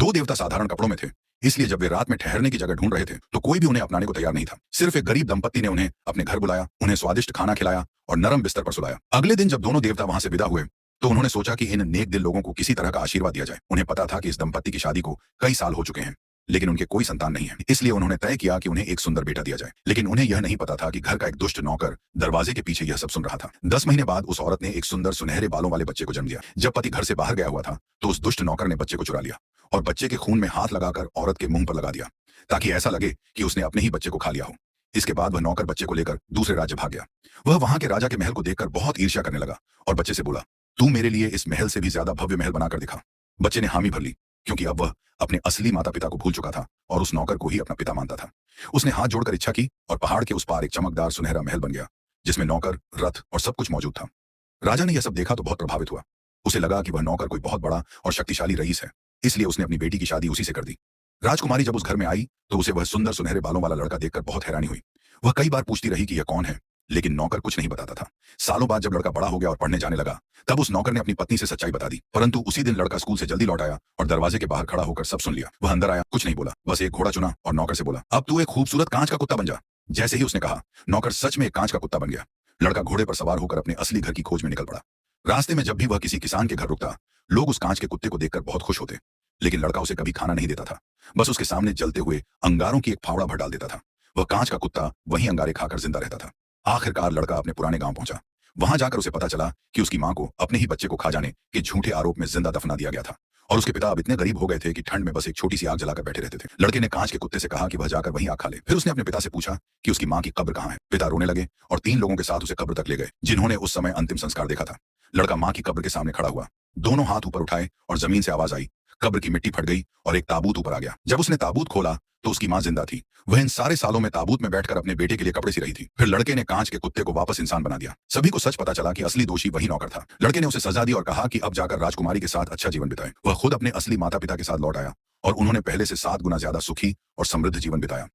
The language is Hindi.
दो देवता साधारण कपड़ों में थे, इसलिए जब वे रात में ठहरने की जगह ढूंढ रहे थे तो कोई भी उन्हें अपनाने को तैयार नहीं था। सिर्फ एक गरीब दंपत्ति ने उन्हें अपने घर बुलाया, उन्हें स्वादिष्ट खाना खिलाया और नरम बिस्तर पर सुलाया। अगले दिन जब दोनों देवता वहां से विदा हुए तो उन्होंने सोचा कि इन नेक दिल लोगों को किसी तरह का आशीर्वाद दिया जाए। उन्हें पता था कि इस दंपत्ति की शादी को कई साल हो चुके हैं, लेकिन उनके कोई संतान नहीं है, इसलिए उन्होंने तय किया कि उन्हें एक सुंदर बेटा दिया जाए। लेकिन उन्हें यह नहीं पता था कि घर का एक दुष्ट नौकर दरवाजे के पीछे यह सब सुन रहा था। 10 महीने बाद उस औरत ने एक सुंदर सुनहरे बालों वाले बच्चे को जन्म दिया। जब पति घर से बाहर गया हुआ था तो उस दुष्ट नौकर ने बच्चे को चुरा लिया और बच्चे के खून में हाथ लगाकर औरत के मुंह पर लगा दिया, ताकि ऐसा लगे कि उसने अपने ही बच्चे को खा लिया हो। इसके बाद वह नौकर बच्चे को लेकर दूसरे राज्य भाग गया। वह वहां के राजा के महल को देखकर बहुत ईर्ष्या करने लगा और बच्चे से बोला, तू मेरे लिए इस महल से भी ज्यादा भव्य महल बनाकर दिखा। बच्चे ने हामी भर ली, क्योंकि अब वह अपने असली माता पिता को भूल चुका था और उस नौकर को ही अपना पिता मानता था। उसने हाथ जोड़कर इच्छा की और पहाड़ के उस पार एक चमकदार सुनहरा महल बन गया, जिसमें नौकर, रथ और सब कुछ मौजूद था। राजा ने यह सब देखा तो बहुत प्रभावित हुआ। उसे लगा कि वह नौकर कोई बहुत बड़ा और शक्तिशाली रईस है, इसलिए उसने अपनी बेटी की शादी उसी से कर दी। राजकुमारी जब उस घर में आई तो उसे वह सुंदर सुनहरे बालों वाला लड़का देखकर बहुत हैरानी हुई। वह कई बार पूछती रही कि यह कौन है, लेकिन नौकर कुछ नहीं बताता था। सालों बाद जब लड़का बड़ा हो गया और पढ़ने जाने लगा, तब उस नौकर ने अपनी पत्नी से सच्चाई बता दी। परंतु उसी दिन लड़का स्कूल से जल्दी लौट आया और दरवाजे के बाहर खड़ा होकर सब सुन लिया। वह अंदर आया, कुछ नहीं बोला, बस एक घोड़ा चुना और नौकर से बोला, अब तू एक खूबसूरत कांच का कुत्ता बन जा। जैसे ही उसने कहा, नौकर सच में एक कांच का कुत्ता बन गया। लड़का घोड़े पर सवार होकर अपने असली घर की खोज में निकल पड़ा। रास्ते में जब भी वह किसी किसान के घर रुकता, लोग उस कांच के कुत्ते को देखकर बहुत खुश होते, लेकिन लड़का उसे कभी खाना नहीं देता था, बस उसके सामने जलते हुए अंगारों की एक फावड़ा भर डाल देता था। वह कांच का कुत्ता वहीं अंगारे खाकर जिंदा रहता था। आखिरकार लड़का अपने पुराने गांव पहुंचा। वहां जाकर उसे पता चला कि उसकी मां को अपने ही बच्चे को खा जाने के झूठे आरोप में जिंदा दफना दिया गया था और उसके पिता अब इतने गरीब हो गए थे कि ठंड में बस एक छोटी सी आग जलाकर बैठे रहते थे। लड़के ने कांच के कुत्ते से कहा कि वह जाकर वहीं आग खा ले। फिर उसने अपने पिता से पूछा कि उसकी मां की कब्र कहां है। पिता रोने लगे और 3 लोगों के साथ उसे कब्र तक ले गए, जिन्होंने उस समय अंतिम संस्कार देखा था। लड़का मां की कब्र के सामने खड़ा हुआ, दोनों हाथ ऊपर उठाए और जमीन से आवाज आई। कब्र की मिट्टी फट गई और एक ताबूत ऊपर आ गया। जब उसने ताबूत खोला तो उसकी मां जिंदा थी। वह इन सारे सालों में ताबूत में बैठकर अपने बेटे के लिए कपड़े सी रही थी। फिर लड़के ने कांच के कुत्ते को वापस इंसान बना दिया। सभी को सच पता चला कि असली दोषी वही नौकर था। लड़के ने उसे सजा दी और कहा कि अब जाकर राजकुमारी के साथ अच्छा जीवन बिताए। वह खुद अपने असली माता पिता के साथ लौट आया और उन्होंने पहले से 7 गुना ज्यादा सुखी और समृद्ध जीवन बिताया।